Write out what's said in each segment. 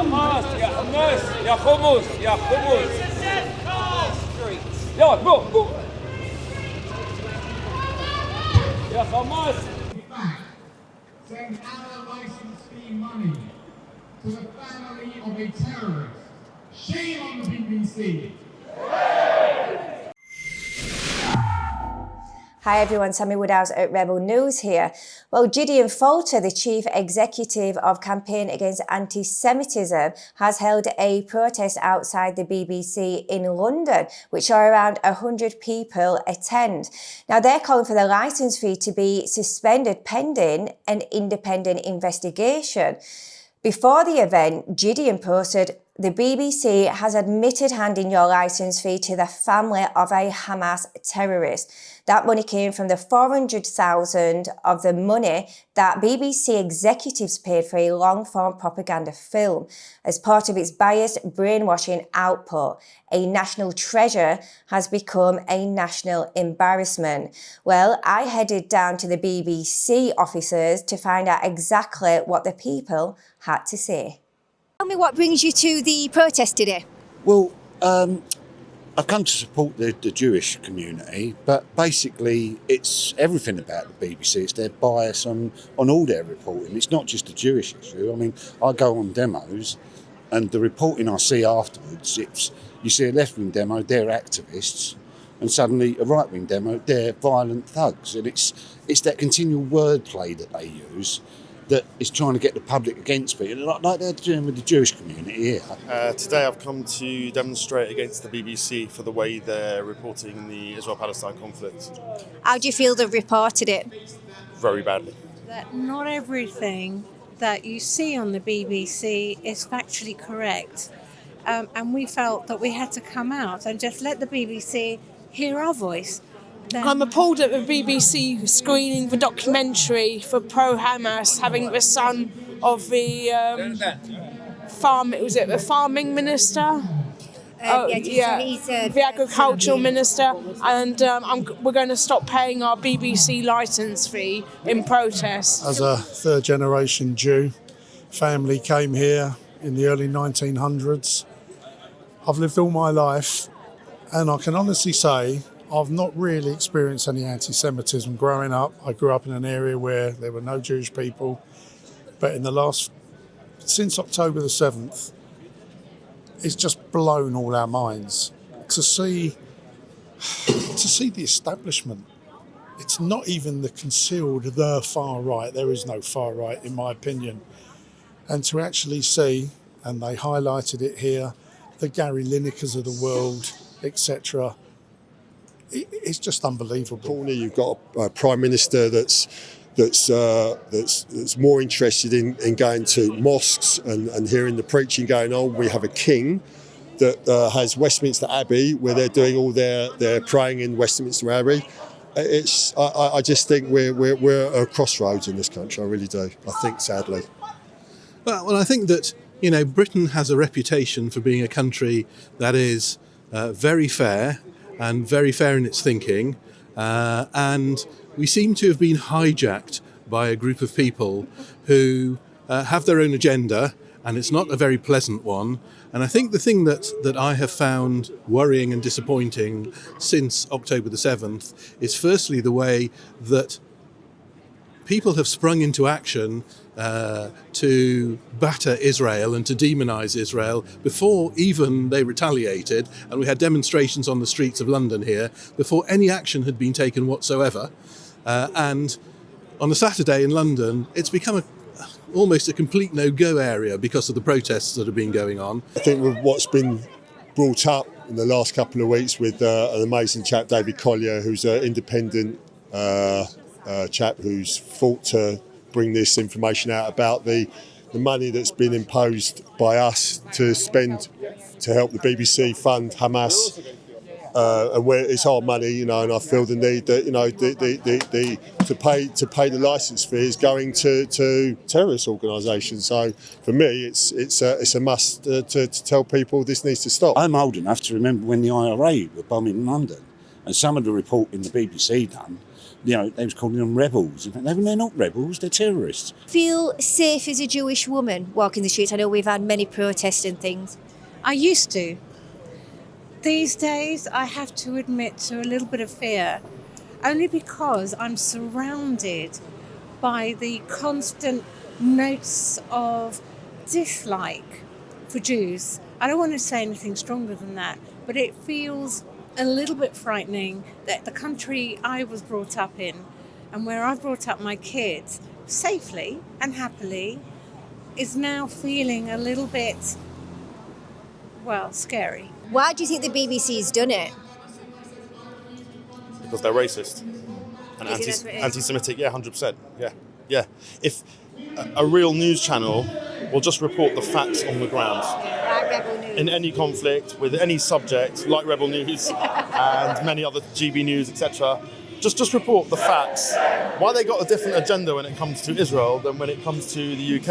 Hamas, ya Hamas, ya Hamas, ya Hamas. Yeah, go. Ya Hamas. Send our license fee money to the family of a terrorist. Shame on the BBC. Hi everyone, Sammy Woodhouse at Rebel News here. Well, Gideon Falter, the Chief Executive of Campaign Against Anti-Semitism, has held a protest outside the BBC in London, which saw around 100 people attend. Now, they're calling for the licence fee to be suspended pending an independent investigation. Before the event, Gideon posted, "The BBC has admitted handing your licence fee to the family of a Hamas terrorist. That money came from the 400,000 of the money that BBC executives paid for a long-form propaganda film as part of its biased brainwashing output. A national treasure has become a national embarrassment." Well, I headed down to the BBC officers to find out exactly what the people had to say. Tell me what brings you to the protest today. Well, I've come to support the Jewish community, but basically it's everything about the BBC. It's their bias on all their reporting. It's not just a Jewish issue. I mean, I go on demos and the reporting I see afterwards, you see a left-wing demo, they're activists, and suddenly a right-wing demo, they're violent thugs. And it's that continual wordplay that they use that is trying to get the public against people, like they're doing with the Jewish community here. Today I've come to demonstrate against the BBC for the way they're reporting the Israel-Palestine conflict. How do you feel they've reported it? Very badly. That not everything that you see on the BBC is factually correct. And we felt that we had to come out and just let the BBC hear our voice. I'm appalled at the BBC screening the documentary for pro-Hamas, having the son of the farming minister? The agricultural minister, and we're going to stop paying our BBC licence fee in protest. As a third-generation Jew, family came here in the early 1900s. I've lived all my life, and I can honestly say I've not really experienced any anti-Semitism growing up. I grew up in an area where there were no Jewish people, but since October the 7th, it's just blown all our minds to see the establishment. It's not even the far right. There is no far right, in my opinion. And to actually see, and they highlighted it here, the Gary Linekers of the world, etc. It's just unbelievable. You've got a prime minister that's more interested in going to mosques and hearing the preaching going on. We have a king that has Westminster Abbey, where they're doing all their praying in Westminster Abbey. I just think we're at a crossroads in this country. I really do. I think, sadly. Well, I think that Britain has a reputation for being a country that is very fair and very fair in its thinking, and we seem to have been hijacked by a group of people who have their own agenda, and it's not a very pleasant one. And I think the thing that I have found worrying and disappointing since October the 7th is firstly the way that people have sprung into action to batter Israel and to demonise Israel before even they retaliated, and we had demonstrations on the streets of London here before any action had been taken whatsoever. And on a Saturday in London, it's become almost a complete no-go area because of the protests that have been going on. I think with what's been brought up in the last couple of weeks with an amazing chap, David Collier, who's an independent chap who's fought to bring this information out about the money that's been imposed by us to spend to help the BBC fund Hamas, and where it's our money, and I feel the need that to pay the licence fee is going to terrorist organisations. So for me, it's a must to tell people this needs to stop. I'm old enough to remember when the IRA were bombing London, And some of the reporting the BBC done, you know, they was calling them rebels. In fact, they're not rebels, they're terrorists. Feel safe as a Jewish woman walking the streets? I know we've had many protests and things. I used to. These days, I have to admit to a little bit of fear, only because I'm surrounded by the constant notes of dislike for Jews. I don't want to say anything stronger than that, but it feels a little bit frightening that the country I was brought up in and where I've brought up my kids safely and happily is now feeling a little bit, well, scary. Why do you think the BBC's done it? Because they're racist and Is it that's what it is? anti-Semitic. Yeah, 100%. Yeah. If a real news channel will just report the facts on the ground Like Rebel News. in any conflict with any subject, like Rebel News and many other GB News, etc. Just report the facts. Why they got a different agenda when it comes to Israel than when it comes to the UK?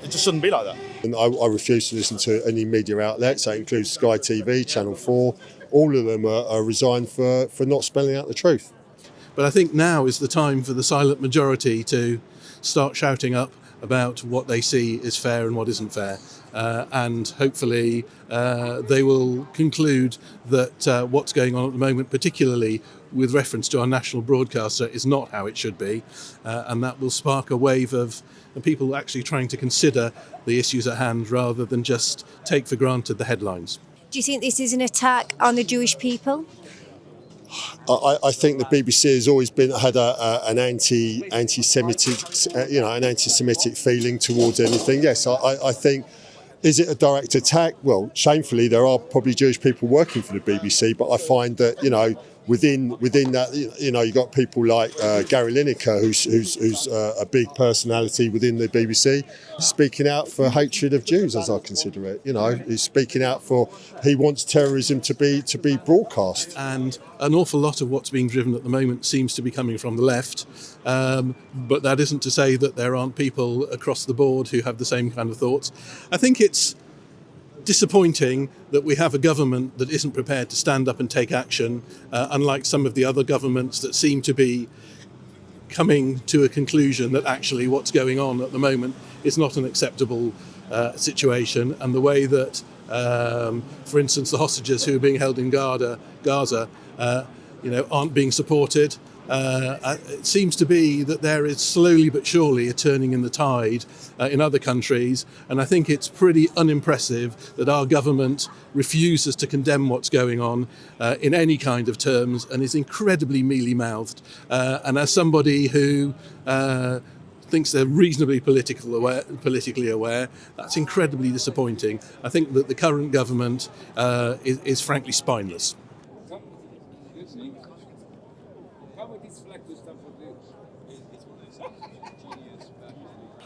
It just shouldn't be like that. And I refuse to listen to any media outlets. That includes Sky TV, Channel 4. All of them are resigned for not spelling out the truth. But I think now is the time for the silent majority to start shouting up about what they see is fair and what isn't fair. And hopefully they will conclude that what's going on at the moment, particularly with reference to our national broadcaster, is not how it should be. And that will spark a wave of people actually trying to consider the issues at hand rather than just take for granted the headlines. Do you think this is an attack on the Jewish people? I think the BBC has always had an anti-Semitic, an anti-Semitic feeling towards anything. Yes, I think. Is it a direct attack? Well, shamefully, there are probably Jewish people working for the BBC, but I find that within that, you've got people like Gary Lineker, who's a big personality within the BBC, speaking out for hatred of Jews, as I consider it. He's speaking out for, he wants terrorism to be broadcast. And an awful lot of what's being driven at the moment seems to be coming from the left, but that isn't to say that there aren't people across the board who have the same kind of thoughts. I think it's disappointing that we have a government that isn't prepared to stand up and take action, unlike some of the other governments that seem to be coming to a conclusion that actually what's going on at the moment is not an acceptable situation, and the way that, for instance, the hostages who are being held in Gaza, aren't being supported. It seems to be that there is slowly but surely a turning in the tide in other countries, and I think it's pretty unimpressive that our government refuses to condemn what's going on in any kind of terms and is incredibly mealy-mouthed. And as somebody who thinks they're reasonably politically aware, that's incredibly disappointing. I think that the current government is frankly spineless.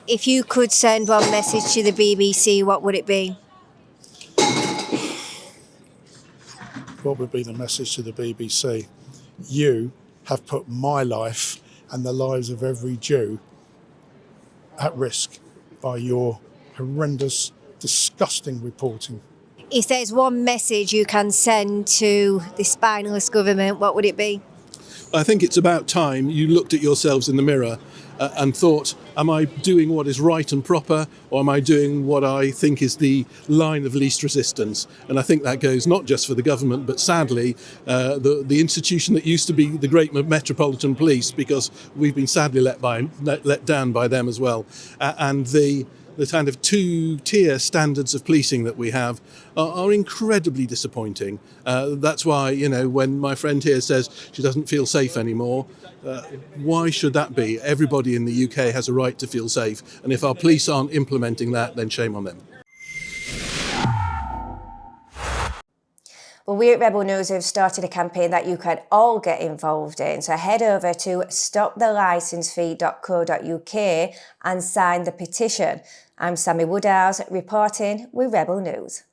If you could send one message to the BBC, what would it be? What would be the message to the BBC? You have put my life and the lives of every Jew at risk by your horrendous, disgusting reporting. If there's one message you can send to the spineless government, what would it be? I think it's about time you looked at yourselves in the mirror and thought, am I doing what is right and proper, or am I doing what I think is the line of least resistance? And I think that goes not just for the government, but sadly, the institution that used to be the great Metropolitan Police, because we've been sadly let down by them as well. And the kind of two-tier standards of policing that we have are incredibly disappointing. That's why, when my friend here says she doesn't feel safe anymore, why should that be? Everybody in the UK has a right to feel safe, and if our police aren't implementing that, then shame on them. Well, we at Rebel News have started a campaign that you can all get involved in. So head over to stopthelicensefee.co.uk and sign the petition. I'm Sammy Woodhouse, reporting with Rebel News.